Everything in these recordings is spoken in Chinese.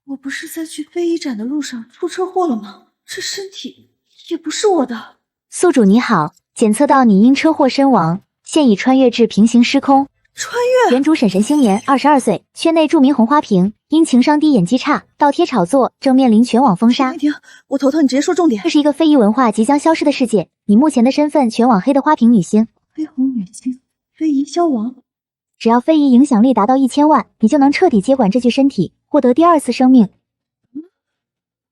我不是在去非遗展的路上出车祸了吗？这身体也不是我的。宿主你好，检测到你因车祸身亡，现已穿越至平行时空。穿越？原主沈神星年，22岁，圈内著名红花瓶，因情商低、演技差，倒贴炒作，正面临全网封杀。停，我头疼，你直接说重点。这是一个非遗文化即将消失的世界，你目前的身份全网黑的花瓶女星。绯红女星，非遗消亡。只要非遗影响力达到1000万，你就能彻底接管这具身体，获得第2次生命。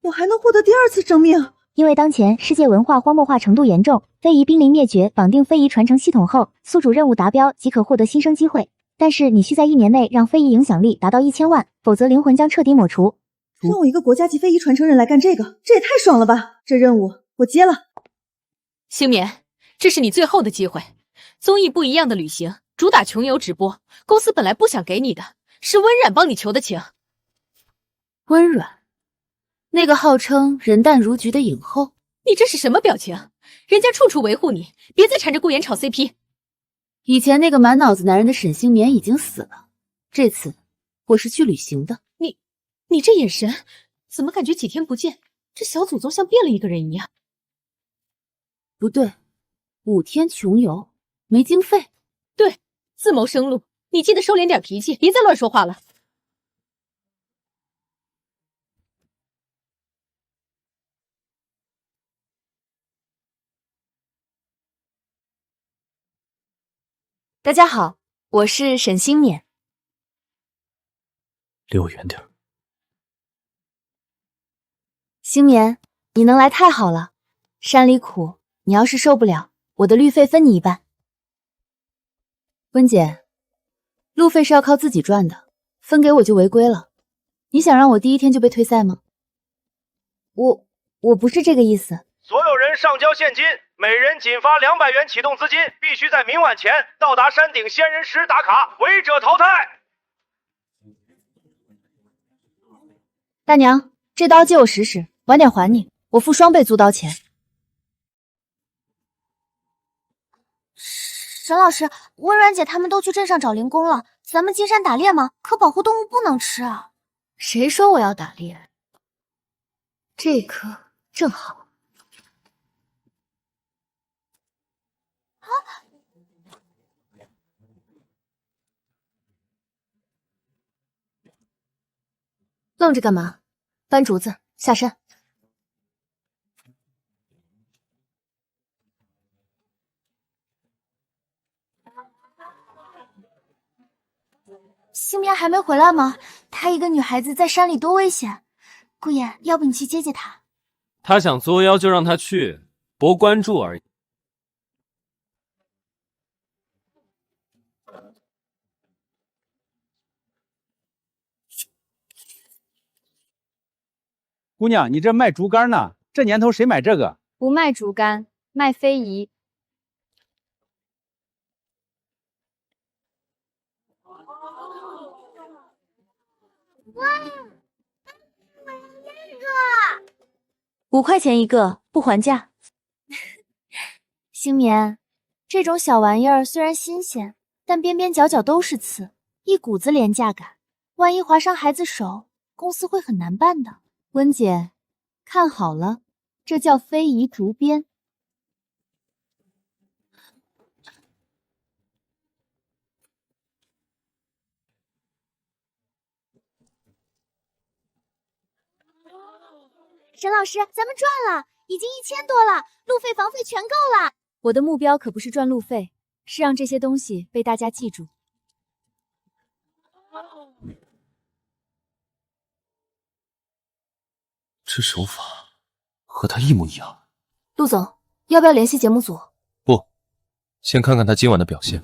我还能获得第2次生命？因为当前世界文化荒漠化程度严重，非遗濒临灭绝，绑定非遗传承系统后，宿主任务达标即可获得新生机会。但是你需在1年内让非遗影响力达到1000万，否则灵魂将彻底抹除。让我一个国家级非遗传承人来干这个，这也太爽了吧！这任务我接了。星棉，这是你最后的机会。综艺不一样的旅行，主打穷游直播，公司本来不想给你的，是温冉帮你求的情。温冉，那个号称人淡如菊的影后，你这是什么表情？人家处处维护你，别再缠着顾妍炒 CP。以前那个满脑子男人的沈星棉已经死了，这次我是去旅行的。你这眼神，怎么感觉几天不见，这小祖宗像变了一个人一样？不对，5天穷游没经费。对，自谋生路，你记得收敛点脾气，别再乱说话了。大家好，我是沈星冕。离我远点。星棉，你能来太好了。山里苦，你要是受不了，我的旅费分你一半。温姐，路费是要靠自己赚的，分给我就违规了。你想让我第1天就被退赛吗？我不是这个意思。所有人上交现金，每人仅发200元启动资金，必须在明晚前到达山顶仙人石打卡，违者淘汰。大娘，这刀借我使使，晚点还你，我付双倍租刀钱。沈老师，温冉姐他们都去镇上找灵宫了，咱们进山打猎吗？可保护动物不能吃啊。谁说我要打猎？这颗正好。啊！愣着干嘛？搬竹子下山。星棉还没回来吗？她一个女孩子在山里多危险。顾妍，要不你去接接她？他想作妖就让他去，博关注而已。姑娘，你这卖竹竿呢？这年头谁买这个？不卖竹竿，卖非遗。哇，5块钱一个，不还价。星棉，这种小玩意儿虽然新鲜，但边边角角都是刺，一股子廉价感，万一划伤孩子手，公司会很难办的。温姐，看好了，这叫非遗竹编。沈老师，咱们赚了，已经1000多了，路费房费全够了。我的目标可不是赚路费，是让这些东西被大家记住。这手法和他一模一样。陆总，要不要联系节目组？不，先看看他今晚的表现。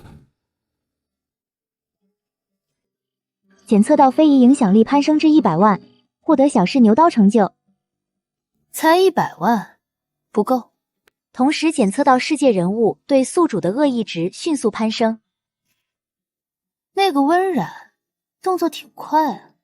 检测到非遗影响力攀升至100万，获得小试牛刀成就。才100万，不够。同时检测到世界人物对宿主的恶意值迅速攀升。那个温冉动作挺快啊。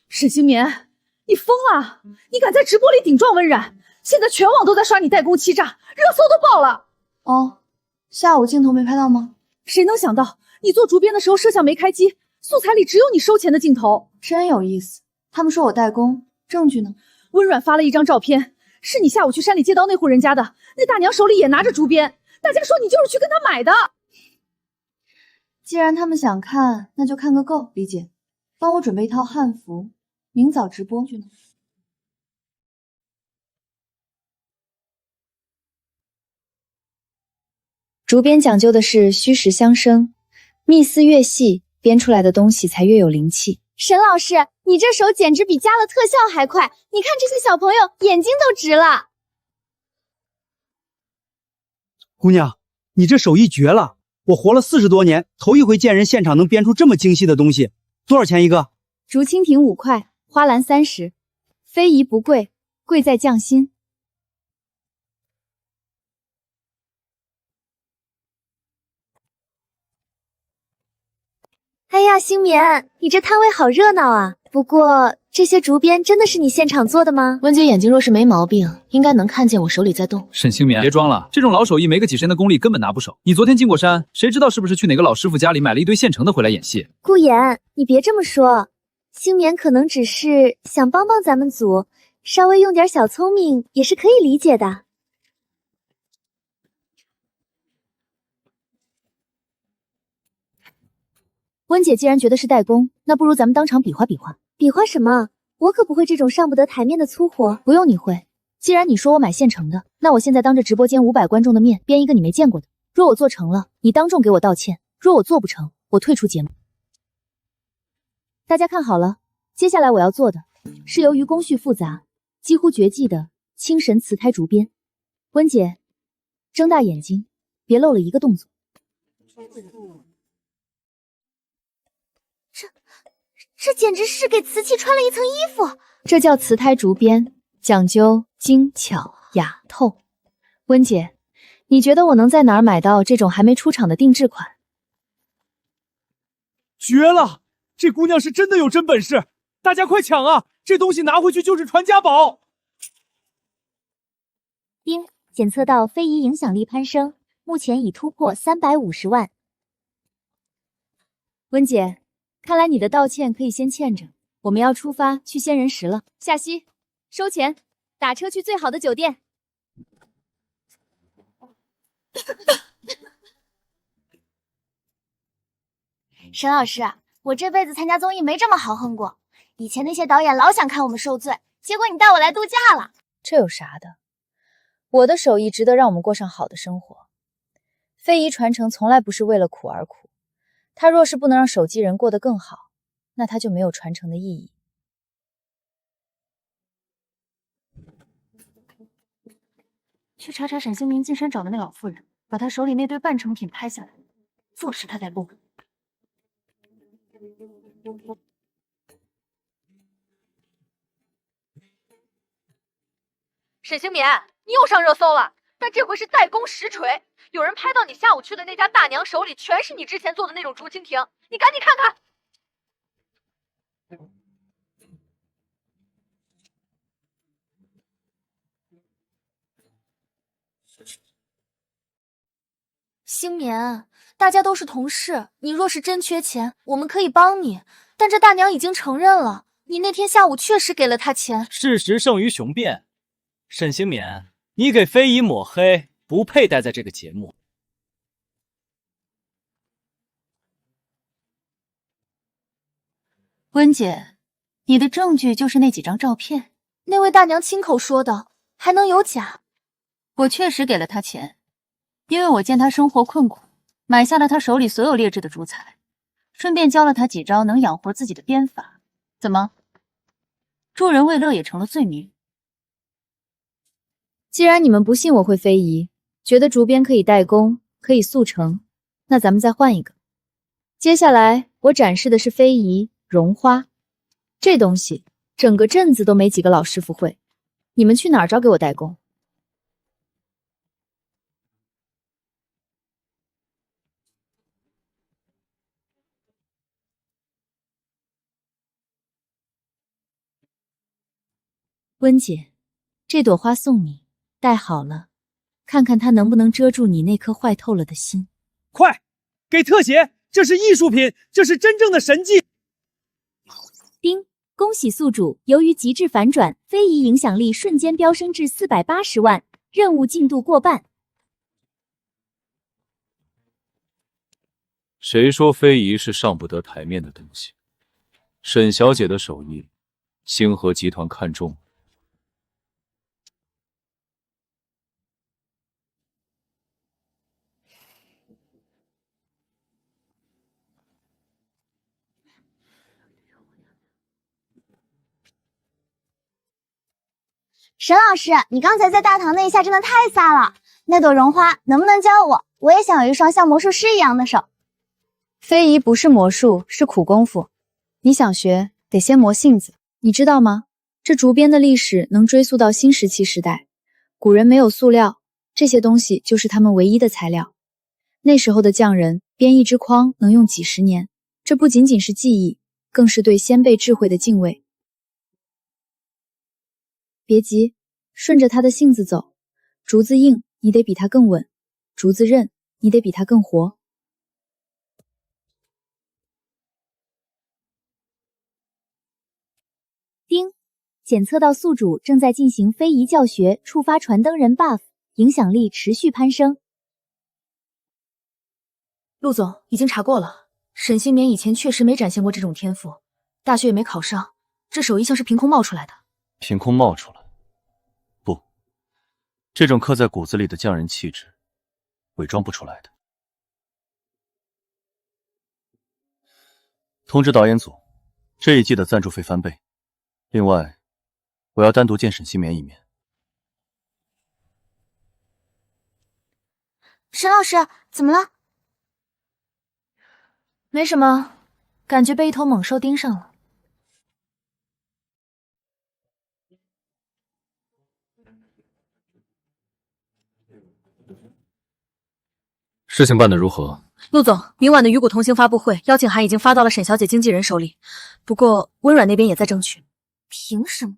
沈星棉，你疯了！你敢在直播里顶撞温冉？现在全网都在刷你代工欺诈，热搜都爆了。哦，下午镜头没拍到吗？谁能想到你做主编的时候摄像没开机，素材里只有你收钱的镜头，真有意思。他们说我代工，证据呢？温冉发了一张照片，是你下午去山里借刀那户人家的，那大娘手里也拿着竹鞭，大家说你就是去跟他买的。既然他们想看，那就看个够。李姐，帮我准备一套汉服，明早直播。竹编讲究的是虚实相生，密丝越细，编出来的东西才越有灵气。沈老师，你这手简直比加了特效还快！你看这些小朋友眼睛都直了。姑娘，你这手艺绝了！我活了40多年，头一回见人现场能编出这么精细的东西。多少钱一个？竹蜻蜓5块，花篮30，非遗不贵，贵在匠心。哎呀，星棉，你这摊位好热闹啊！不过这些竹编真的是你现场做的吗？温姐眼睛若是没毛病，应该能看见我手里在动。沈星棉，别装了，这种老手艺没个几十年的功力根本拿不手。你昨天进过山，谁知道是不是去哪个老师傅家里买了一堆现成的回来演戏？顾言，你别这么说，星棉可能只是想帮帮咱们组，稍微用点小聪明也是可以理解的。温姐既然觉得是代工，那不如咱们当场比划比划。比划什么？我可不会这种上不得台面的粗活。不用你会，既然你说我买现成的，那我现在当着直播间500观众的面编一个你没见过的。若我做成了，你当众给我道歉；若我做不成，我退出节目。大家看好了，接下来我要做的是由于工序复杂，几乎绝技的清神瓷胎竹编。温姐，睁大眼睛，别漏了一个动作。这简直是给瓷器穿了一层衣服。这叫瓷胎竹编，讲究精巧雅透。温姐，你觉得我能在哪儿买到这种还没出厂的定制款？绝了！这姑娘是真的有真本事，大家快抢啊！这东西拿回去就是传家宝。丁检测到非遗影响力攀升，目前已突破350万。温姐，看来你的道歉可以先欠着。我们要出发去仙人石了。夏曦，收钱，打车去最好的酒店。沈老师，我这辈子参加综艺没这么豪横过。以前那些导演老想看我们受罪，结果你带我来度假了。这有啥的？我的手艺值得让我们过上好的生活。非遗传承从来不是为了苦而苦，它若是不能让手机人过得更好，那它就没有传承的意义。去查查沈星明进山找的那老妇人，把他手里那堆半成品拍下来，坐实他在录。沈星棉，你又上热搜了，但这回是代工实锤，有人拍到你下午去的那家大娘手里全是你之前做的那种竹蜻蜓，你赶紧看看。星棉，大家都是同事，你若是真缺钱，我们可以帮你。但这大娘已经承认了，你那天下午确实给了她钱。事实胜于雄辩。沈星冕，你给非遗抹黑，不配待在这个节目。温姐，你的证据就是那几张照片，那位大娘亲口说的，还能有假？我确实给了她钱，因为我见她生活困苦，买下了她手里所有劣质的竹材，顺便教了她几招能养活自己的编法。怎么，助人为乐也成了罪名？既然你们不信我会非遗，觉得竹编可以代工，可以速成，那咱们再换一个。接下来我展示的是非遗绒花，这东西整个镇子都没几个老师傅会，你们去哪儿找给我代工？温姐，这朵花送你，戴好了，看看它能不能遮住你那颗坏透了的心。快，给特写！这是艺术品，这是真正的神迹！叮！恭喜宿主，由于极致反转，非遗影响力瞬间飙升至480万，任务进度过半。谁说非遗是上不得台面的东西？沈小姐的手艺，星河集团看中了。沈老师，你刚才在大堂那一下真的太飒了，那朵绒花能不能教我？我也想有一双像魔术师一样的手。非遗不是魔术，是苦功夫。你想学，得先磨性子。你知道吗？这竹编的历史能追溯到新石器时代。古人没有塑料，这些东西就是他们唯一的材料。那时候的匠人编一只筐能用几十年，这不仅仅是技艺，更是对先辈智慧的敬畏。别急，顺着他的性子走。竹子硬，你得比他更稳；竹子韧，你得比他更活。叮！检测到宿主正在进行非遗教学，触发传灯人 buff， 影响力持续攀升。陆总已经查过了，沈星棉以前确实没展现过这种天赋，大学也没考上，这手艺像是凭空冒出来的。凭空冒出来？不，这种刻在骨子里的匠人气质，伪装不出来的。通知导演组，这一季的赞助费翻倍。另外，我要单独见沈星棉一面。沈老师，怎么了？没什么，感觉被一头猛兽盯上了。事情办得如何？陆总，明晚的鱼骨同行发布会邀请函已经发到了沈小姐经纪人手里，不过温软那边也在争取。凭什么？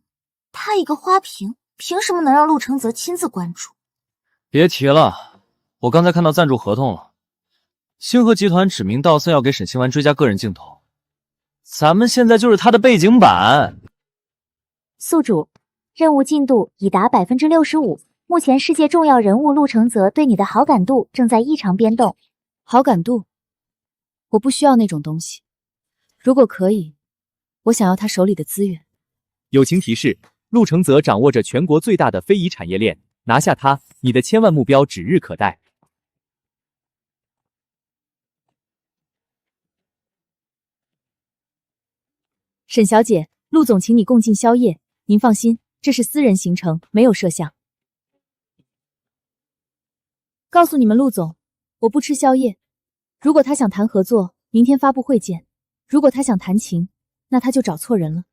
他一个花瓶，凭什么能让陆承泽亲自关注？别提了，我刚才看到赞助合同了，星河集团指名道姓要给沈星丸追加个人镜头，咱们现在就是他的背景板。宿主，任务进度已达 65%， 目前世界重要人物陆承泽对你的好感度正在异常变动。好感度？我不需要那种东西。如果可以，我想要他手里的资源。友情提示：陆承泽掌握着全国最大的非遗产业链，拿下他，你的千万目标指日可待。沈小姐，陆总请你共进宵夜，您放心，这是私人行程，没有摄像。告诉你们，陆总，我不吃宵夜。如果他想谈合作，明天发布会见；如果他想谈情，那他就找错人了。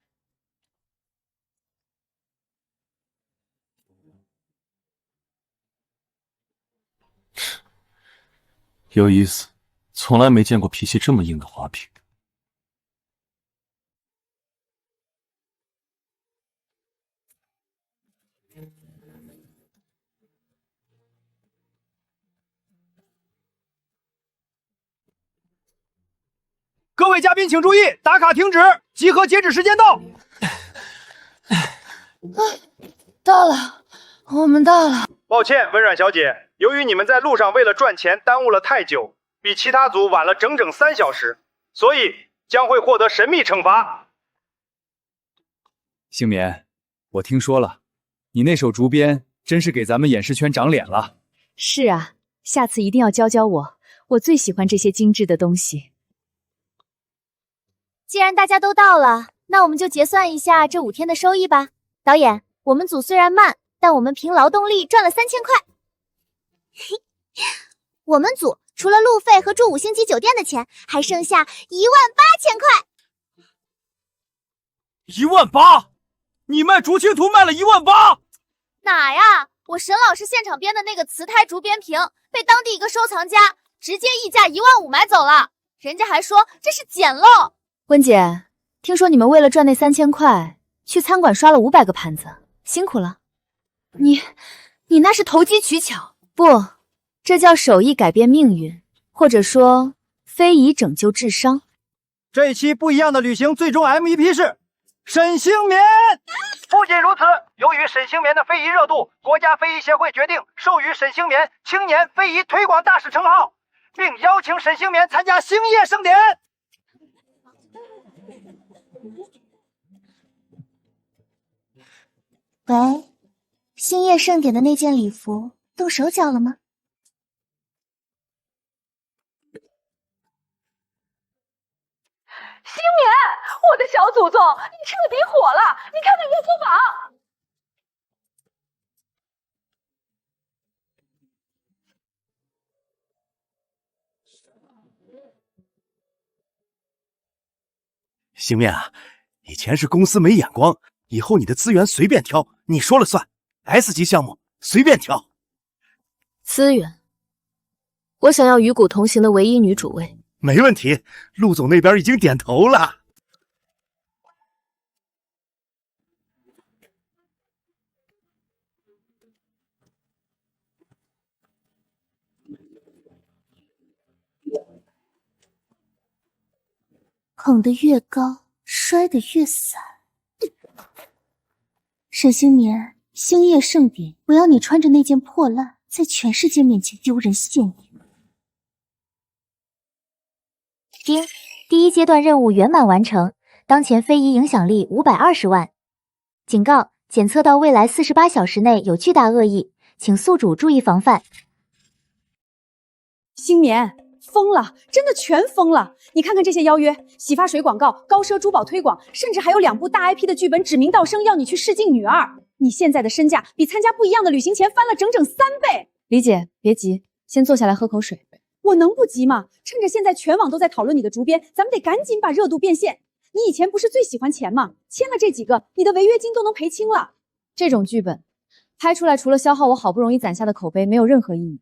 有意思，从来没见过脾气这么硬的花瓶。各位嘉宾请注意，打卡停止，集合截止时间到。到了，我们到了。抱歉，温软小姐，由于你们在路上为了赚钱耽误了太久，比其他组晚了整整3小时，所以将会获得神秘惩罚。星棉，我听说了，你那手竹鞭真是给咱们演示圈长脸了。是啊，下次一定要教教我，我最喜欢这些精致的东西。既然大家都到了，那我们就结算一下这5天的收益吧。导演，我们组虽然慢，但我们凭劳动力赚了3000块。我们组除了路费和住5星级酒店的钱，还剩下18000块。18000？你卖竹青图卖了18000？哪呀？我沈老师现场编的那个瓷胎竹编瓶，被当地一个收藏家直接溢价15000买走了，人家还说这是捡漏。温姐，听说你们为了赚那3000块，去餐馆刷了500个盘子。辛苦了。你那是投机取巧，不，这叫手艺改变命运，或者说非遗拯救智商。这一期不一样的旅行最终 MVP 是沈星棉。不仅如此，由于沈星棉的非遗热度，国家非遗协会决定授予沈星棉青年非遗推广大使称号，并邀请沈星棉参加星夜盛典。喂，星夜盛典的那件礼服动手脚了吗？星棉，我的小祖宗，你彻底火了！你看看热搜榜。星面啊，以前是公司没眼光，以后你的资源随便挑，你说了算。S 级项目随便挑。资源，我想要与股同行的唯一女主位。没问题，陆总那边已经点头了。捧得越高，摔得越散。沈星棉，星夜盛典，我要你穿着那件破烂，在全世界面前丢人现眼。丁，第一阶段任务圆满完成，当前非遗影响力520万。警告：检测到未来48小时内有巨大恶意，请宿主注意防范。星棉疯了，真的全疯了！你看看这些邀约，洗发水广告、高奢珠宝推广，甚至还有2部大 IP 的剧本指名道姓要你去试镜女二。你现在的身价比参加不一样的旅行前翻了整整3倍。李姐，别急，先坐下来喝口水。我能不急吗？趁着现在全网都在讨论你的竹编，咱们得赶紧把热度变现。你以前不是最喜欢钱吗？签了这几个，你的违约金都能赔清了。这种剧本拍出来，除了消耗我好不容易攒下的口碑，没有任何意义。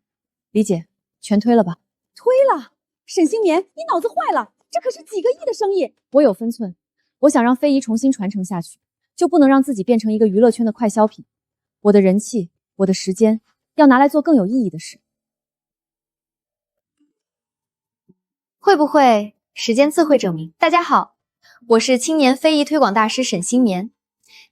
李姐，全推了吧？推了？沈星棉，你脑子坏了？这可是几个亿的生意。我有分寸，我想让非遗重新传承下去，就不能让自己变成一个娱乐圈的快消品。我的人气，我的时间，要拿来做更有意义的事。会不会时间自会证明？大家好，我是青年非遗推广大师沈星棉。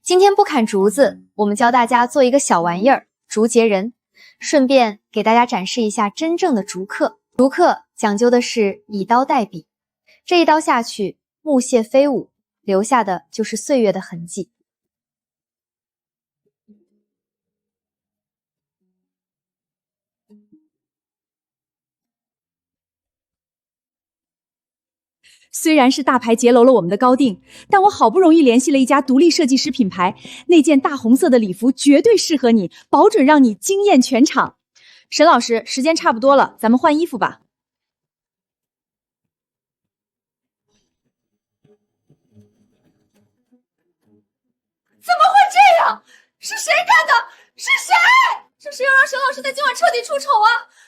今天不砍竹子，我们教大家做一个小玩意儿——竹节人，顺便给大家展示一下真正的竹刻。竹刻讲究的是以刀代笔，这一刀下去，木屑飞舞，留下的就是岁月的痕迹。虽然是大牌劫楼了我们的高定，但我好不容易联系了一家独立设计师品牌，那件大红色的礼服绝对适合你，保准让你惊艳全场。沈老师，时间差不多了，咱们换衣服吧。怎么会这样？是谁干的？是谁？是谁要让沈老师在今晚彻底出丑啊？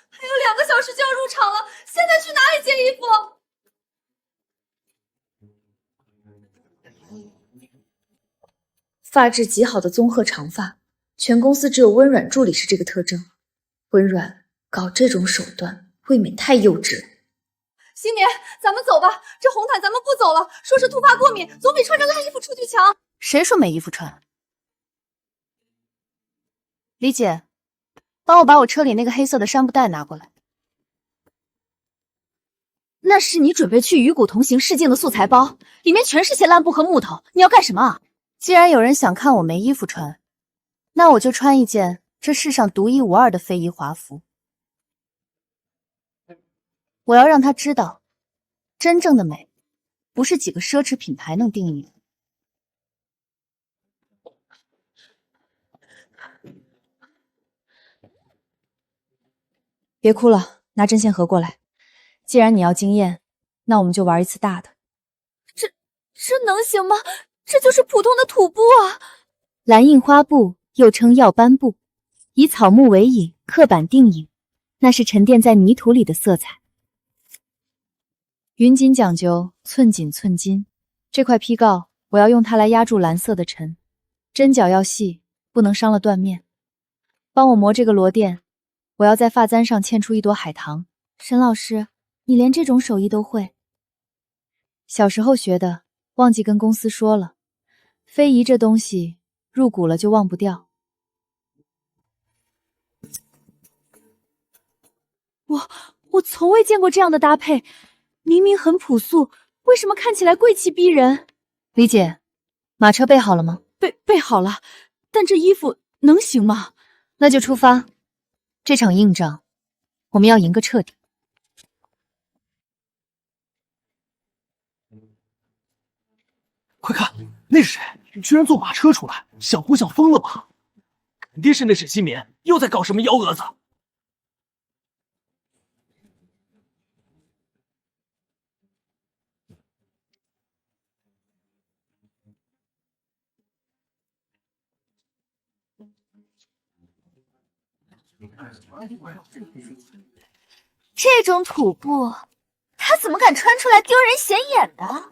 还有2个小时就要入场了，现在去哪里接衣服？发质极好的棕褐长发，全公司只有温软助理是这个特征。温软搞这种手段，未免太幼稚了。星棉，咱们走吧，这红毯咱们不走了，说是突发过敏，总比穿着烂衣服出去强。谁说没衣服穿？李姐，帮我把我车里那个黑色的帆布袋拿过来。那是你准备去与股同行试镜的素材包，里面全是些烂布和木头，你要干什么啊？既然有人想看我没衣服穿，那我就穿一件这世上独一无二的非遗华服。我要让他知道，真正的美，不是几个奢侈品牌能定义的。别哭了，拿针线盒过来。既然你要惊艳，那我们就玩一次大的。这能行吗？这就是普通的土布啊！蓝印花布又称药斑布，以草木为引，刻板定影，那是沉淀在泥土里的色彩。云锦讲究寸锦寸金，这块坯膏我要用它来压住蓝色的尘，针脚要细，不能伤了缎面。帮我磨这个螺钿，我要在发簪上嵌出一朵海棠。沈老师，你连这种手艺都会？小时候学的，忘记跟公司说了。非遗这东西入骨了就忘不掉。我从未见过这样的搭配，明明很朴素，为什么看起来贵气逼人？李姐，马车备好了吗？备好了，但这衣服能行吗？那就出发。这场硬仗，我们要赢个彻底。快看，那是谁？居然坐马车出来，想活想疯了吧？肯定是那沈新棉又在搞什么幺蛾子。这种土布，他怎么敢穿出来丢人显眼的？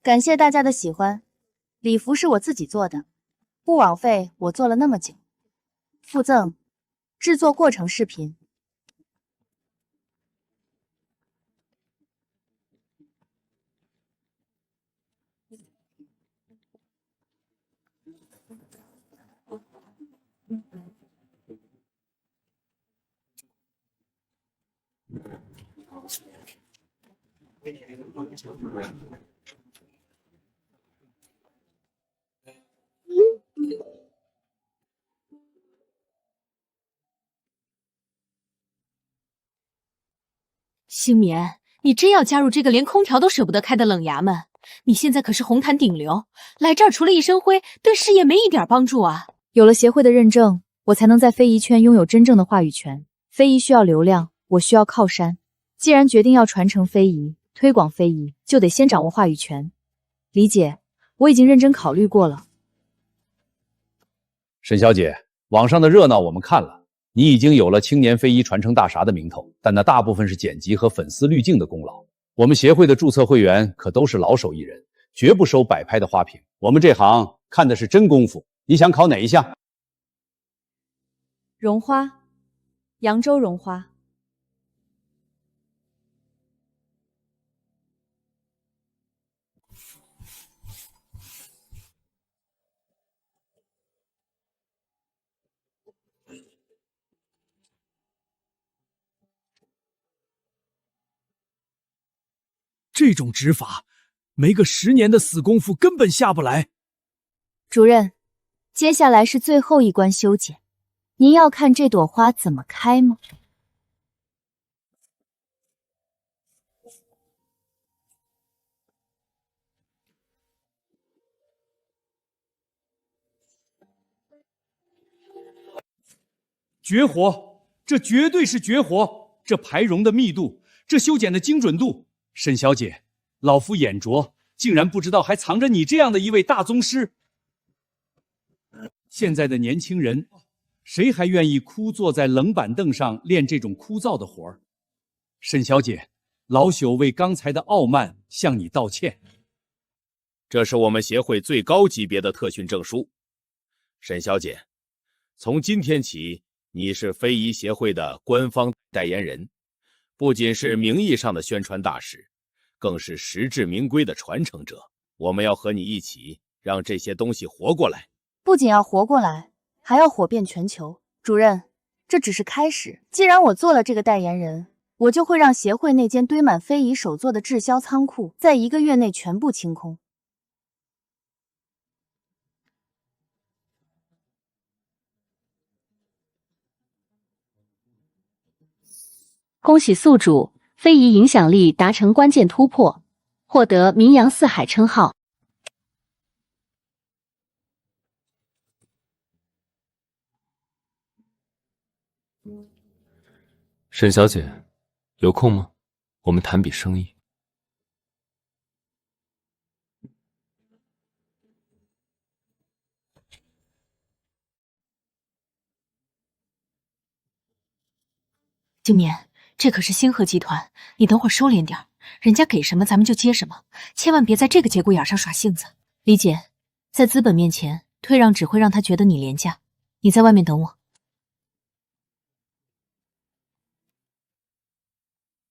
感谢大家的喜欢，礼服是我自己做的，不枉费我做了那么久。附赠制作过程视频。星棉，你真要加入这个连空调都舍不得开的冷衙门？你现在可是红毯顶流，来这儿除了一身灰，对事业没一点帮助啊！有了协会的认证，我才能在非遗圈拥有真正的话语权。非遗需要流量，我需要靠山。既然决定要传承非遗，推广非遗，就得先掌握话语权。李姐，我已经认真考虑过了。沈小姐，网上的热闹我们看了，你已经有了青年非遗传承大侠的名头，但那大部分是剪辑和粉丝滤镜的功劳。我们协会的注册会员可都是老手艺人，绝不收摆拍的花瓶。我们这行看的是真功夫。你想考哪一项？绒花，扬州绒花。这种指法，没个10年的死功夫根本下不来。主任，接下来是最后一关修剪，您要看这朵花怎么开吗？绝活，这绝对是绝活！这排绒的密度，这修剪的精准度，沈小姐，老夫眼拙，竟然不知道还藏着你这样的一位大宗师。现在的年轻人，谁还愿意枯坐在冷板凳上练这种枯燥的活儿？沈小姐，老朽为刚才的傲慢向你道歉。这是我们协会最高级别的特训证书，沈小姐，从今天起，你是非遗协会的官方代言人，不仅是名义上的宣传大使，更是实至名归的传承者。我们要和你一起，让这些东西活过来。不仅要活过来，还要火遍全球。主任，这只是开始。既然我做了这个代言人，我就会让协会那间堆满非遗手作的滞销仓库，在1个月内全部清空。恭喜宿主，非遗影响力达成关键突破，获得名扬四海称号。沈小姐，有空吗？我们谈笔生意。静眠，这可是星河集团，你等会儿收敛点，人家给什么咱们就接什么，千万别在这个节骨眼上耍性子。理解，在资本面前退让只会让他觉得你廉价。你在外面等我。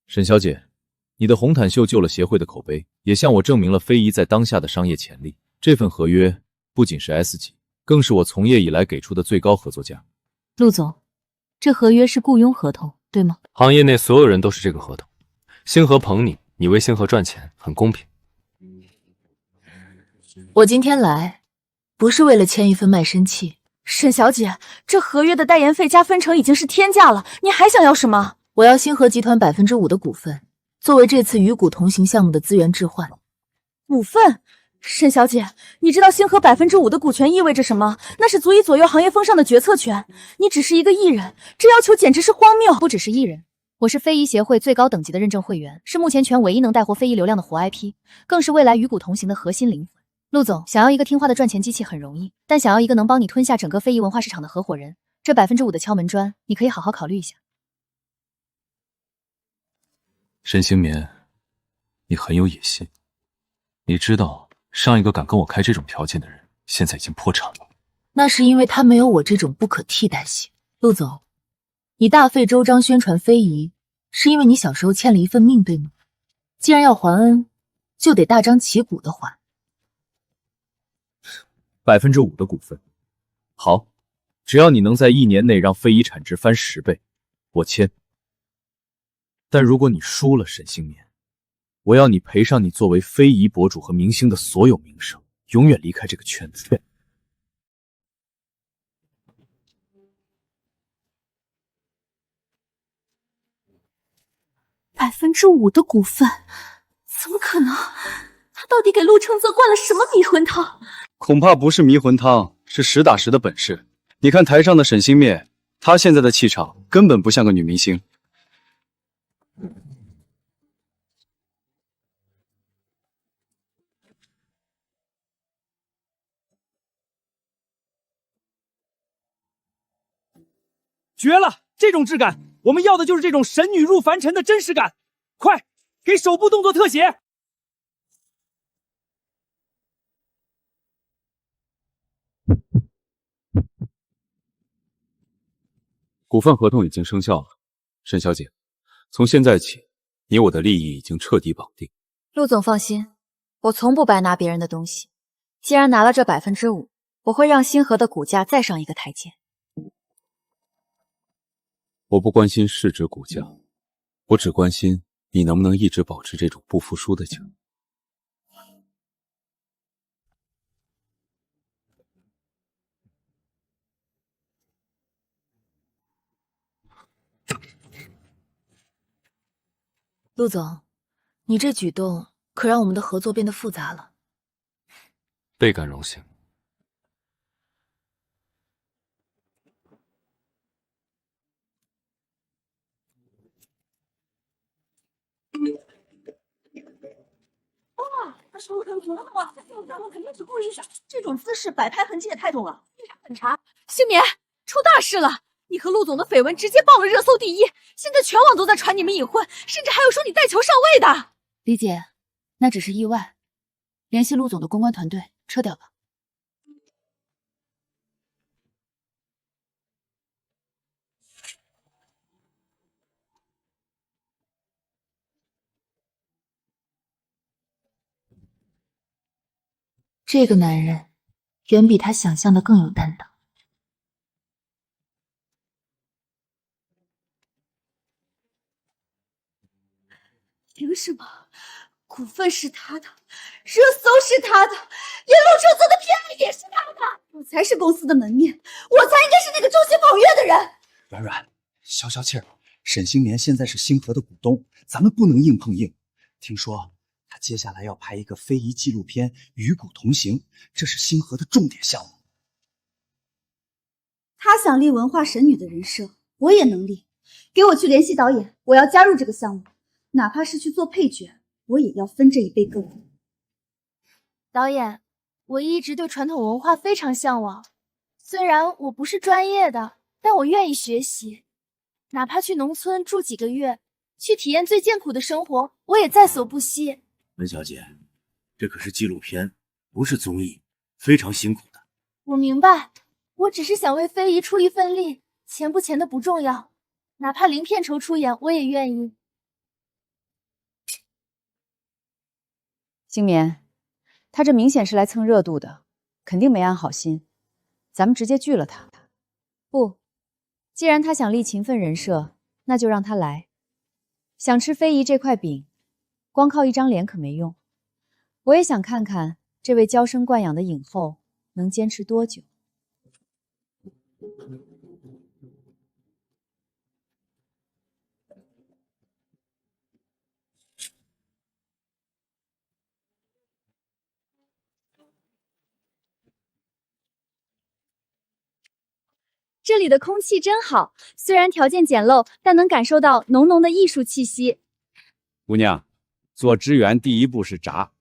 沈小姐，你的红毯秀救了协会的口碑，也向我证明了非遗在当下的商业潜力。这份合约不仅是 S 级，更是我从业以来给出的最高合作价。陆总，这合约是雇佣合同，对吗？行业内所有人都是这个合同。星河捧你，你为星河赚钱，很公平。我今天来，不是为了签一份卖身契。沈小姐，这合约的代言费加分成已经是天价了，你还想要什么？我要星河集团5%的股份，作为这次与股同行项目的资源置换。股份？沈小姐，你知道星河5%的股权意味着什么？那是足以左右行业风尚的决策权。你只是一个艺人，这要求简直是荒谬。不只是艺人，我是非遗协会最高等级的认证会员，是目前全唯一能带活非遗流量的活 IP， 更是未来与股同行的核心灵魂。陆总，想要一个听话的赚钱机器很容易，但想要一个能帮你吞下整个非遗文化市场的合伙人，这5%的敲门砖，你可以好好考虑一下。沈星眠，你很有野心。你知道，上一个敢跟我开这种条件的人，现在已经破产了。那是因为他没有我这种不可替代性。陆总，你大费周章宣传非遗，是因为你小时候欠了一份命，对吗？既然要还恩，就得大张旗鼓的还。5%的股份，好，只要你能在1年内让非遗产值翻10倍，我签。但如果你输了，沈星眠，我要你赔上你作为非遗博主和明星的所有名声，永远离开这个圈子。5%的股份，怎么可能？他到底给陆承泽灌了什么迷魂汤？恐怕不是迷魂汤，是实打实的本事。你看台上的沈星灭，她现在的气场根本不像个女明星。绝了！这种质感，我们要的就是这种神女入凡尘的真实感。快，给手部动作特写！股份合同已经生效了，沈小姐，从现在起，你我的利益已经彻底绑定。陆总放心，我从不白拿别人的东西。既然拿了这5%，我会让星河的股价再上一个台阶。我不关心市值股价，我只关心你能不能一直保持这种不服输的劲儿。陆总，你这举动可让我们的合作变得复杂了。倍感荣幸。哇，他手很活哇，咱们肯定是故意的，这种姿势摆拍痕迹也太重了。很查，星棉出大事了！你和陆总的绯闻直接报了热搜第一，现在全网都在传你们隐婚，甚至还有说你带球上位的。李姐，那只是意外，联系陆总的公关团队，撤掉吧。这个男人远比他想象的更有担当。凭什么？股份是他的，热搜是他的，连陆承泽的片子也是他的。我才是公司的门面，我才应该是那个众星捧月的人。软软，消消气儿。沈星棉现在是星河的股东，咱们不能硬碰硬。听说他接下来要拍一个非遗纪录片《与股同行》，这是星河的重点项目。他想立文化神女的人设，我也能力，给我去联系导演，我要加入这个项目，哪怕是去做配角，我也要分这一杯羹。导演，我一直对传统文化非常向往，虽然我不是专业的，但我愿意学习，哪怕去农村住几个月，去体验最艰苦的生活，我也在所不惜。文小姐，这可是纪录片，不是综艺，非常辛苦的。我明白，我只是想为非遗出一份力，钱不钱的不重要，哪怕零片酬出演，我也愿意。星棉，他这明显是来蹭热度的，肯定没安好心，咱们直接拒了他。不，既然他想立勤奋人设，那就让他来。想吃非遗这块饼，光靠一张脸可没用。我也想看看这位娇生惯养的影后能坚持多久。这里的空气真好，虽然条件简陋，但能感受到浓浓的艺术气息。姑娘，做职员第一步是炸，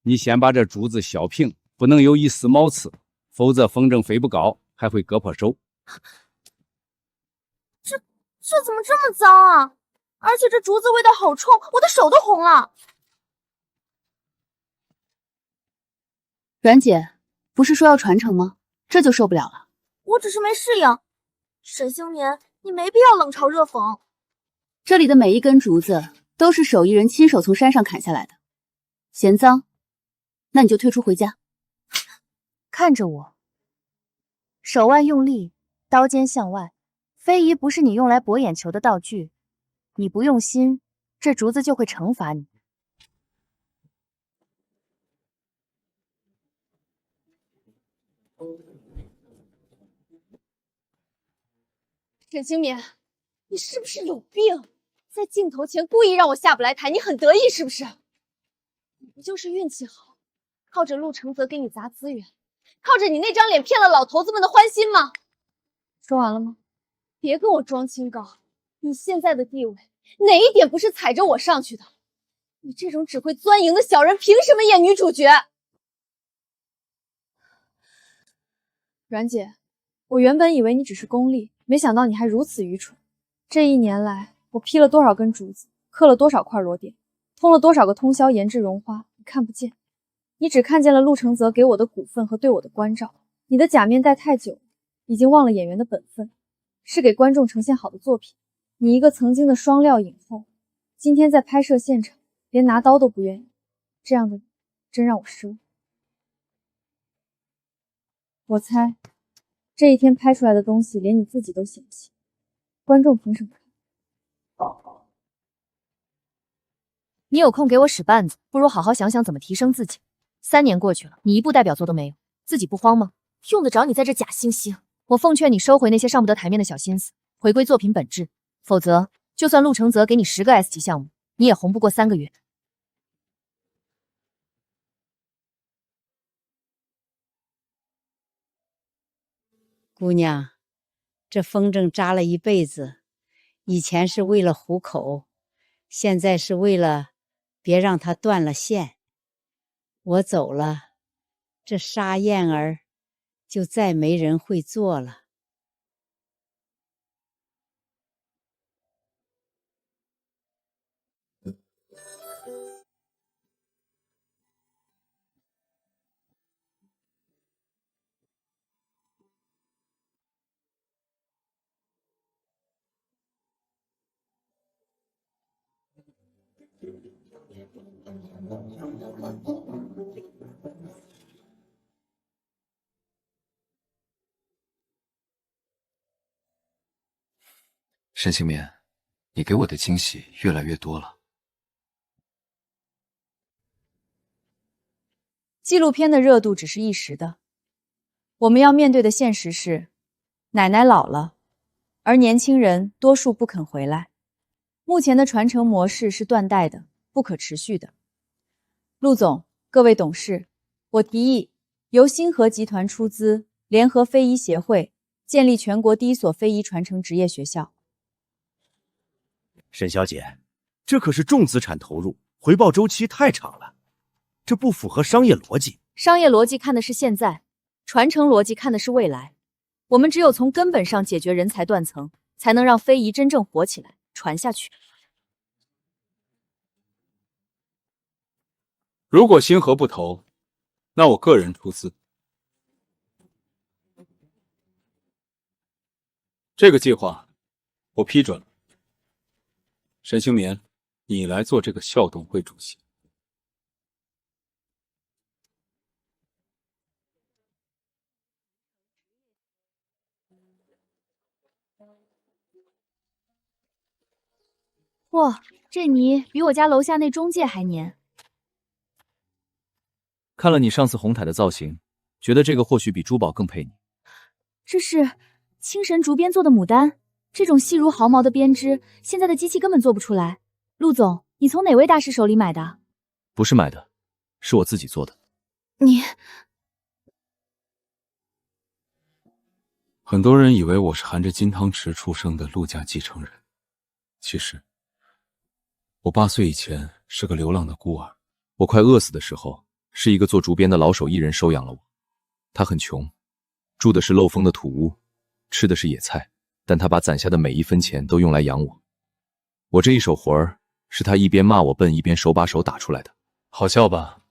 你先把这竹子削平，不能有一丝毛刺，否则风筝飞不高，还会割破手。这怎么这么脏啊？而且这竹子味道好冲，我的手都红了。阮姐，不是说要传承吗？这就受不了了。我只是没适应。沈星年，你没必要冷嘲热讽。这里的每一根竹子都是手艺人亲手从山上砍下来的，嫌脏，那你就退出回家。看着我，手腕用力，刀尖向外。非遗不是你用来博眼球的道具，你不用心，这竹子就会惩罚你。沈星棉，你是不是有病？在镜头前故意让我下不来台，你很得意是不是？你不就是运气好，靠着陆承泽给你砸资源，靠着你那张脸骗了老头子们的欢心吗？说完了吗？别跟我装清高，你现在的地位哪一点不是踩着我上去的？你这种只会钻营的小人，凭什么演女主角？阮姐，我原本以为你只是功利，没想到你还如此愚蠢。这一年来，我劈了多少根竹子，刻了多少块螺点，通了多少个通宵研制绒花，你看不见。你只看见了陆承泽给我的股份和对我的关照。你的假面戴太久，已经忘了演员的本分，是给观众呈现好的作品。你一个曾经的双料影后，今天在拍摄现场连拿刀都不愿意，这样的你真让我失望。我猜这一天拍出来的东西连你自己都嫌弃，观众凭什么看？你有空给我使绊子，不如好好想想怎么提升自己。3年过去了，你一部代表作都没有，自己不慌吗？用得着你在这假惺惺？我奉劝你收回那些上不得台面的小心思，回归作品本质，否则就算陆承泽给你10个 S 级项目，你也红不过3个月。姑娘，这风筝扎了一辈子，以前是为了糊口，现在是为了别让它断了线。我走了，这沙燕儿就再没人会做了。沈星棉，你给我的惊喜越来越多了。纪录片的热度只是一时的，我们要面对的现实是，奶奶老了，而年轻人多数不肯回来。目前的传承模式是断代的，不可持续的。陆总，各位董事，我提议由星河集团出资，联合非遗协会，建立全国第一所非遗传承职业学校。沈小姐，这可是重资产投入，回报周期太长了，这不符合商业逻辑。商业逻辑看的是现在，传承逻辑看的是未来。我们只有从根本上解决人才断层，才能让非遗真正火起来，传下去。如果星河不投，那我个人出资。这个计划我批准了。沈星棉，你来做这个校董会主席。哇，这泥比我家楼下那中介还黏。看了你上次红毯的造型，觉得这个或许比珠宝更配你。这是青神竹编做的牡丹，这种细如毫毛的编织，现在的机器根本做不出来。陆总，你从哪位大师手里买的？不是买的，是我自己做的。你……很多人以为我是含着金汤匙出生的陆家继承人，其实我8岁以前是个流浪的孤儿。我快饿死的时候，是一个做竹编的老手艺人收养了我。他很穷，住的是漏风的土屋，吃的是野菜，但他把攒下的每一分钱都用来养我。我这一手活儿是他一边骂我笨，一边手把手打出来的。好笑吧？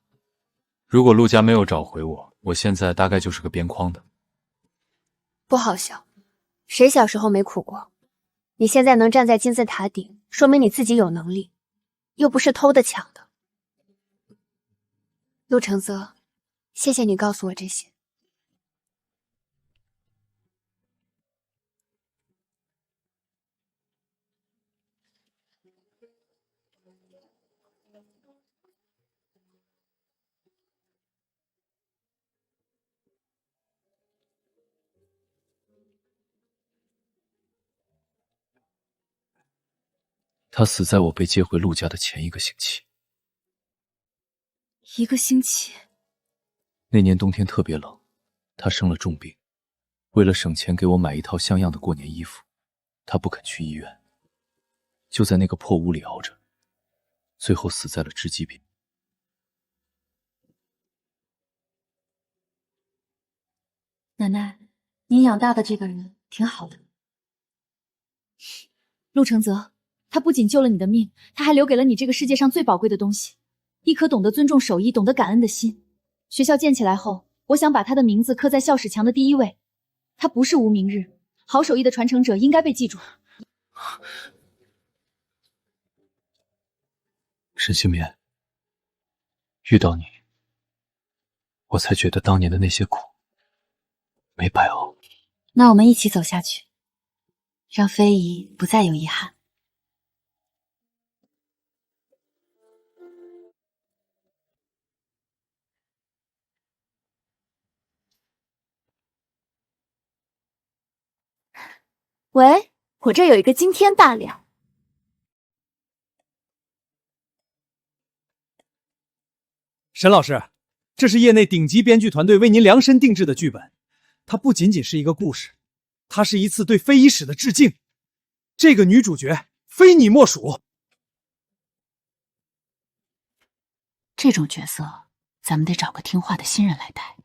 如果陆家没有找回我，我现在大概就是个编框的。不好笑，谁小时候没苦过？你现在能站在金字塔顶，说明你自己有能力，又不是偷的抢的。陆承泽，谢谢你告诉我这些。他死在我被接回陆家的前1个星期。1个星期。那年冬天特别冷，他生了重病，为了省钱给我买一套像样的过年衣服，他不肯去医院，就在那个破屋里熬着，最后死在了支气病。奶奶，您养大的这个人挺好的。陆承泽，他不仅救了你的命，他还留给了你这个世界上最宝贵的东西，一颗懂得尊重手艺、懂得感恩的心。学校建起来后，我想把他的名字刻在校史墙的第1位。他不是无名日，好手艺的传承者应该被记住。沈星棉，遇到你，我才觉得当年的那些苦没白熬。那我们一起走下去，让非遗不再有遗憾。喂，我这有一个惊天大料。沈老师，这是业内顶级编剧团队为您量身定制的剧本，它不仅仅是一个故事，它是一次对非遗史的致敬。这个女主角非你莫属。这种角色，咱们得找个听话的新人来带。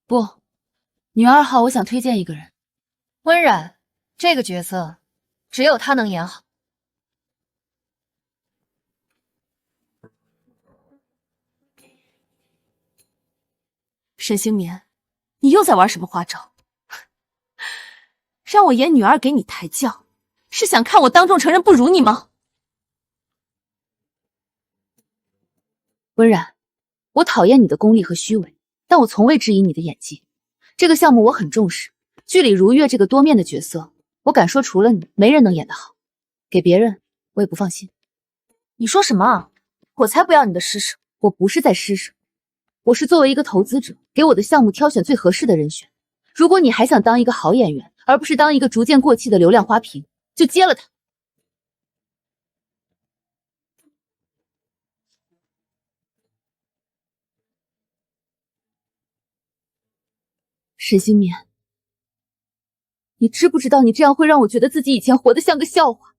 不，女2号，我想推荐一个人，温冉。这个角色，只有她能演好。沈星棉，你又在玩什么花招？让我演女2给你抬轿，是想看我当众承认不如你吗？温冉，我讨厌你的功利和虚伪，但我从未质疑你的演技。这个项目我很重视，剧里如月这个多面的角色，我敢说除了你，没人能演得好。给别人，我也不放心。你说什么啊？我才不要你的施舍！我不是在施舍，我是作为一个投资者，给我的项目挑选最合适的人选。如果你还想当一个好演员，而不是当一个逐渐过气的流量花瓶，就接了他。沈星眠，你知不知道你这样会让我觉得自己以前活得像个笑话？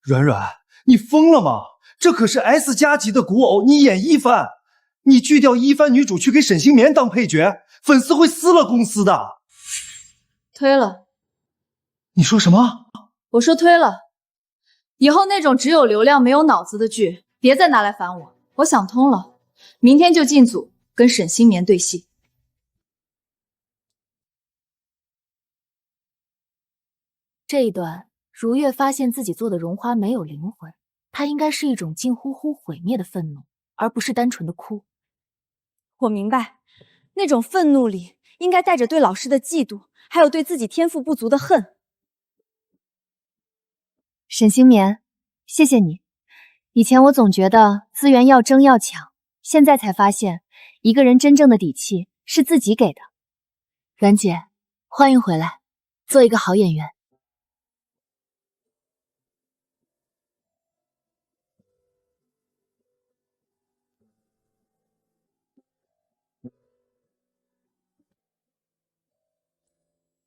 软软，你疯了吗？这可是 S 加级的古偶，你演一番，你拒掉一番女主去给沈星绵当配角，粉丝会撕了公司的。推了。你说什么？我说推了。以后那种只有流量没有脑子的剧，别再拿来烦我。我想通了，明天就进组跟沈星绵对戏。这一段，如月发现自己做的绒花没有灵魂，它应该是一种近乎毁灭的愤怒，而不是单纯的哭。我明白，那种愤怒里应该带着对老师的嫉妒，还有对自己天赋不足的恨。沈星绵，谢谢你。以前我总觉得资源要争要抢，现在才发现，一个人真正的底气是自己给的。阮姐，欢迎回来，做一个好演员。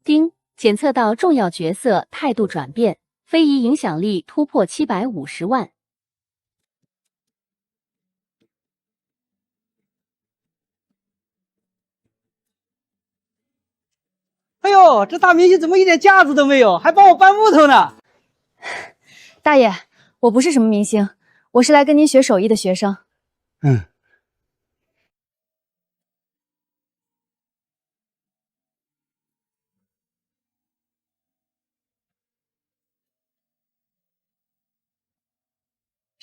丁，检测到重要角色态度转变，非遗影响力突破750万。哎呦，这大明星怎么一点架子都没有，还帮我搬木头呢？大爷，我不是什么明星，我是来跟您学手艺的学生。嗯。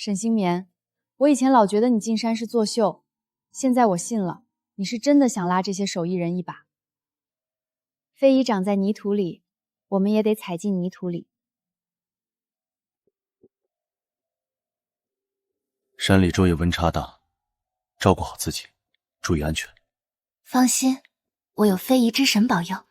沈星绵，我以前老觉得你进山是作秀，现在我信了，你是真的想拉这些手艺人一把。非遗长在泥土里，我们也得踩进泥土里。山里昼夜温差大，照顾好自己，注意安全。放心，我有非遗之神保佑。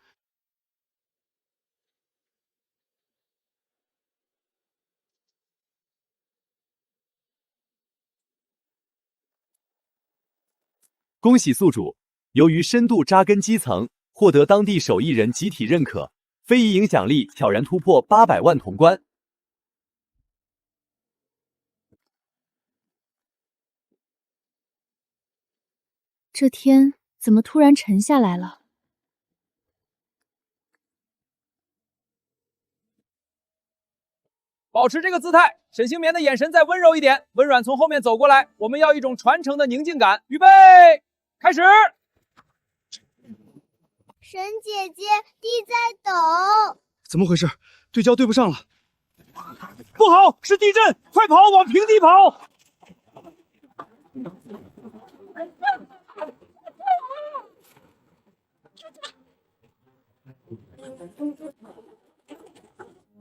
恭喜宿主，由于深度扎根基层，获得当地手艺人集体认可，非遗影响力悄然突破800万潼关。这天怎么突然沉下来了？保持这个姿态，沈星绵的眼神再温柔一点。温软从后面走过来，我们要一种传承的宁静感。预备，开始。沈姐姐，地在抖。怎么回事？对焦对不上了。不好，是地震！快跑，往平地跑！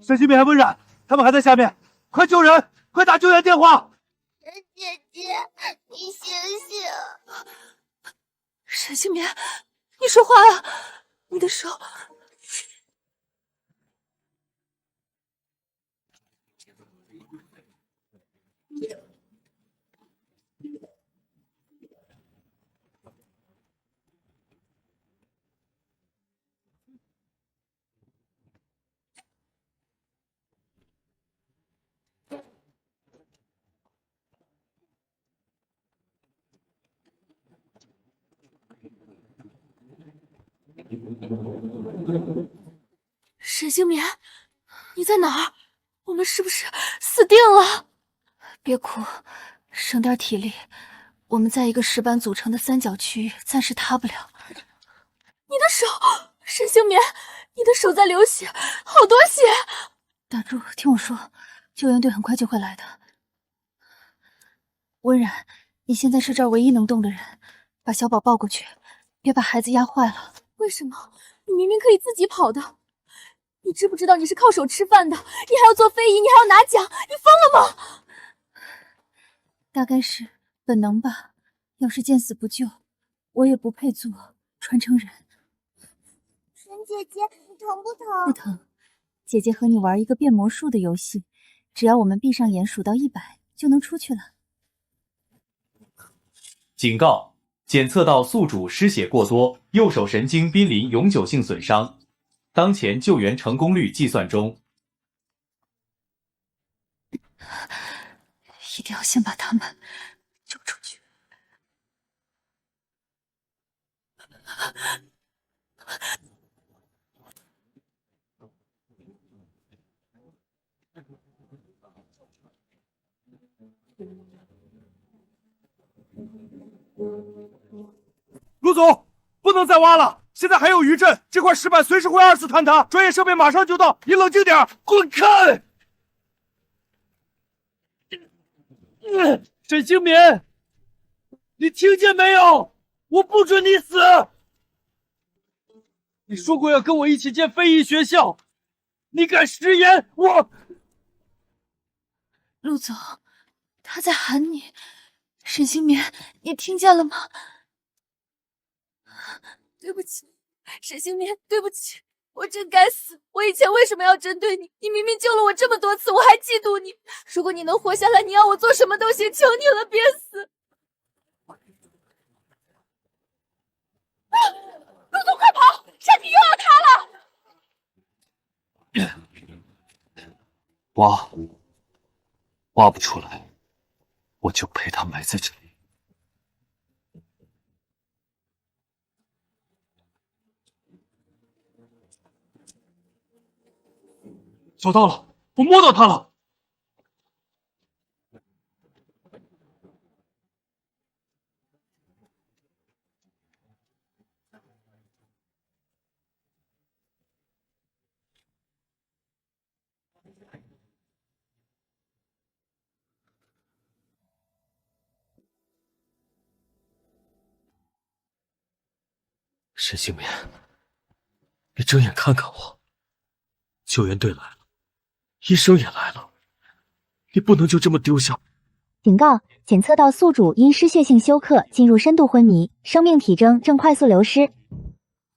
沈星绵还温软，他们还在下面，快救人！快打救援电话！沈姐姐，你醒醒！沈星绵，你说话啊！你的手。沈星绵，你在哪儿？我们是不是死定了？别哭，省点体力。我们在一个石板组成的三角区域，暂时塌不了。你的手，沈星绵，你的手在流血，好多血！打住，听我说，救援队很快就会来的。温然，你现在是这儿唯一能动的人，把小宝抱过去，别把孩子压坏了。为什么？你明明可以自己跑的。你知不知道你是靠手吃饭的？你还要做非遗，你还要拿奖，你疯了吗？大概是本能吧。要是见死不救，我也不配做传承人。沈姐姐，你疼不疼？不疼，姐姐和你玩一个变魔术的游戏，只要我们闭上眼数到100，就能出去了。警告：检测到宿主失血过多，右手神经濒临永久性损伤，当前救援成功率计算中。一定要先把他们救出去。陆总，不能再挖了，现在还有余震，这块石板随时会2次坍塌，专业设备马上就到，你冷静点，滚开！沈星民，你听见没有？我不准你死！你说过要跟我一起建非遗学校，你敢食言，我……陆总，他在喊你，沈星民，你听见了吗？对不起，沈星民，对不起，我真该死！我以前为什么要针对你？你明明救了我这么多次，我还嫉妒你。如果你能活下来，你要我做什么都行，求你了，别死！陆总，快跑！山体又要塌了！挖不出来，我就陪他埋在这里。找到了，我摸到他了。沈星民，你睁眼看看我，救援队来了，医生也来了，你不能就这么丢下。警告：检测到宿主因失血性休克进入深度昏迷，生命体征正快速流失。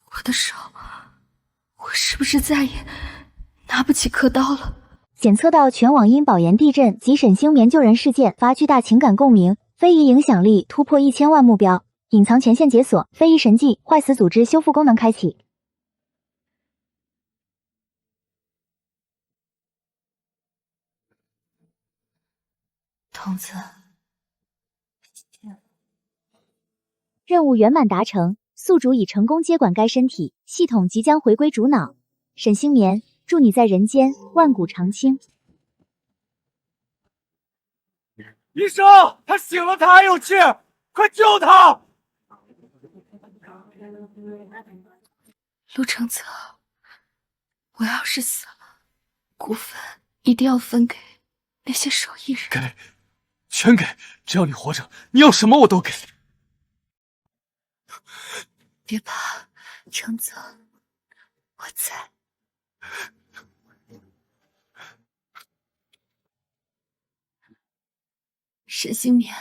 我的手，我是不是再也拿不起刻刀了？检测到全网因保研地震及沈星棉救人事件发巨大情感共鸣，非遗影响力突破1000万目标。隐藏前线解锁，非遗神技坏死组织修复功能开启。童子，任务圆满达成，宿主已成功接管该身体，系统即将回归主脑。沈星棉，祝你在人间万古长青。医生，他醒了，他还有气，快救他！陆承泽，我要是死了，股份一定要分给那些手艺人。给，全给，只要你活着，你要什么我都给。别怕，承泽，我在。沈星棉，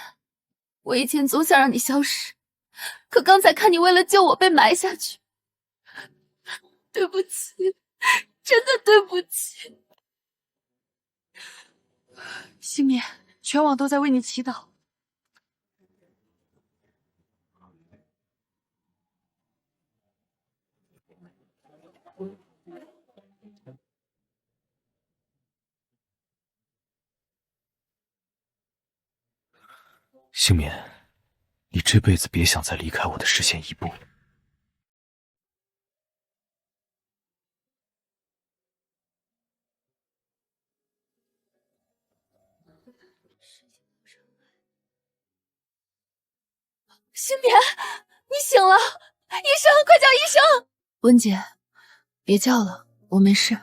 我以前总想让你消失，可刚才看你为了救我被埋下去，对不起，真的对不起。星棉，全网都在为你祈祷。星棉，你这辈子别想再离开我的视线一步。星棉，你醒了！医生，快叫医生！温姐，别叫了，我没事。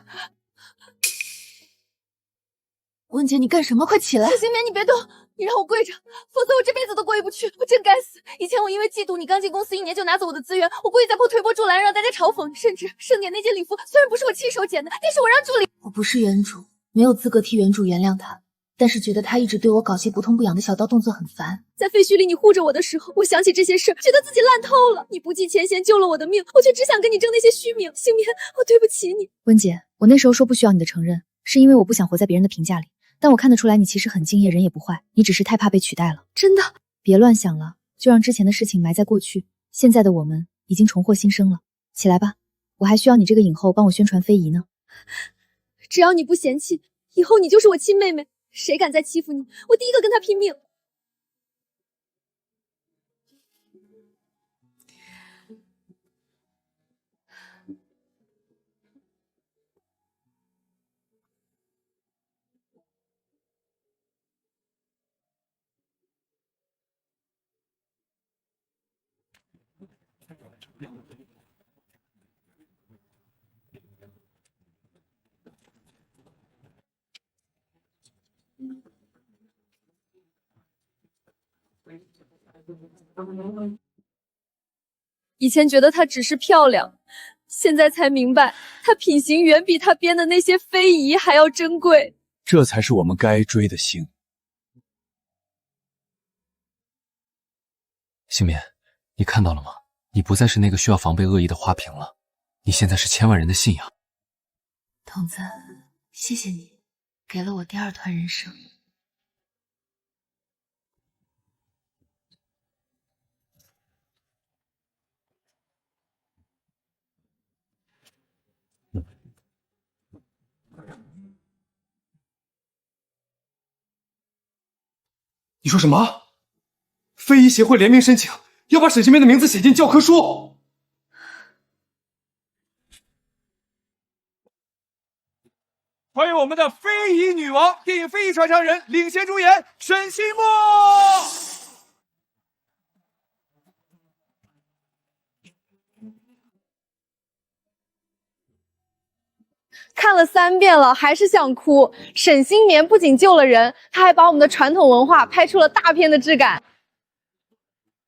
温姐，你干什么？快起来！星棉，你别动，你让我跪着，否则我这辈子都过意不去。我真该死！以前我因为嫉妒你刚进公司1年就拿走我的资源，我故意在铺推波助澜，让大家嘲讽，甚至盛典那件礼服虽然不是我亲手剪的，但是我让助理……我不是原主，没有资格替原主原谅他。但是觉得他一直对我搞些不痛不痒的小刀动作很烦。在废墟里你护着我的时候，我想起这些事，觉得自己烂透了。你不计前嫌救了我的命，我却只想跟你争那些虚名。星棉，我对不起你。温姐，我那时候说不需要你的承认，是因为我不想活在别人的评价里。但我看得出来，你其实很敬业，人也不坏，你只是太怕被取代了。真的？别乱想了，就让之前的事情埋在过去。现在的我们已经重获新生了，起来吧，我还需要你这个影后帮我宣传非遗呢。只要你不嫌弃，以后你就是我亲妹妹，谁敢再欺负你，我第一个跟他拼命。以前觉得她只是漂亮，现在才明白，她品行远比她编的那些非遗还要珍贵。这才是我们该追的星。星棉，你看到了吗？你不再是那个需要防备恶意的花瓶了，你现在是千万人的信仰。童子，谢谢你，给了我第二段人生。你说什么？非遗协会联名申请，要把沈星棉的名字写进教科书。欢迎我们的非遗女王，电影非遗传承人，领衔主演沈西木。看了3遍了，还是想哭。沈星棉不仅救了人，他还把我们的传统文化拍出了大片的质感。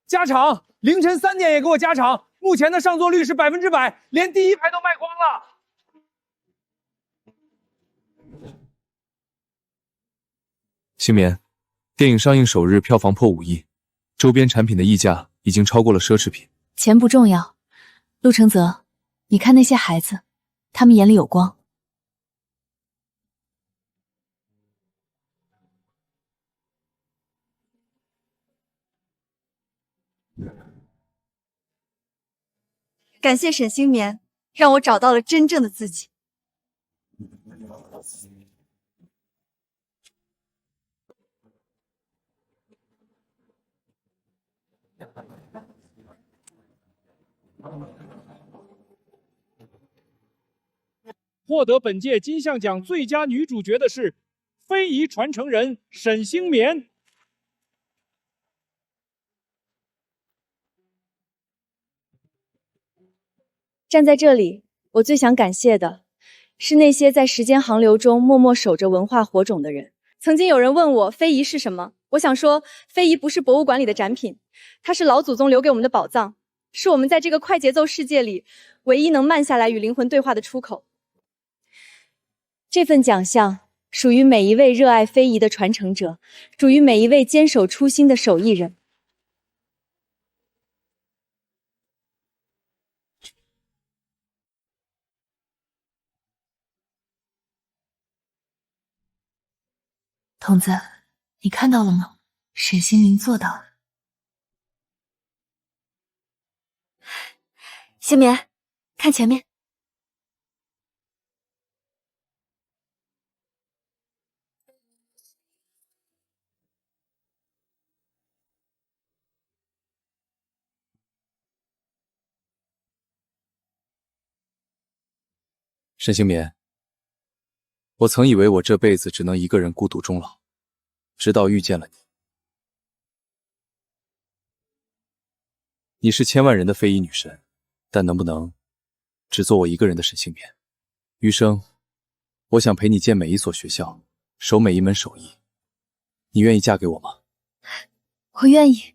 加场，凌晨3点也给我加场。目前的上座率是100%，连第一排都卖光了。星棉，电影上映首日票房破5亿，周边产品的溢价已经超过了奢侈品。钱不重要，陆承泽，你看那些孩子，他们眼里有光。感谢沈星棉，让我找到了真正的自己。获得本届金像奖最佳女主角的是非遗传承人沈星棉。站在这里，我最想感谢的是那些在时间航流中默默守着文化火种的人。曾经有人问我非遗是什么，我想说，非遗不是博物馆里的展品，它是老祖宗留给我们的宝藏，是我们在这个快节奏世界里唯一能慢下来与灵魂对话的出口。这份奖项属于每一位热爱非遗的传承者，属于每一位坚守初心的手艺人。童子，你看到了吗？沈星明做到了。星棉，看前面。沈星棉，我曾以为我这辈子只能一个人孤独终老，直到遇见了你。你是千万人的非遗女神，但能不能只做我一个人的沈星棉？余生，我想陪你见每一所学校，守每一门手艺。你愿意嫁给我吗？我愿意，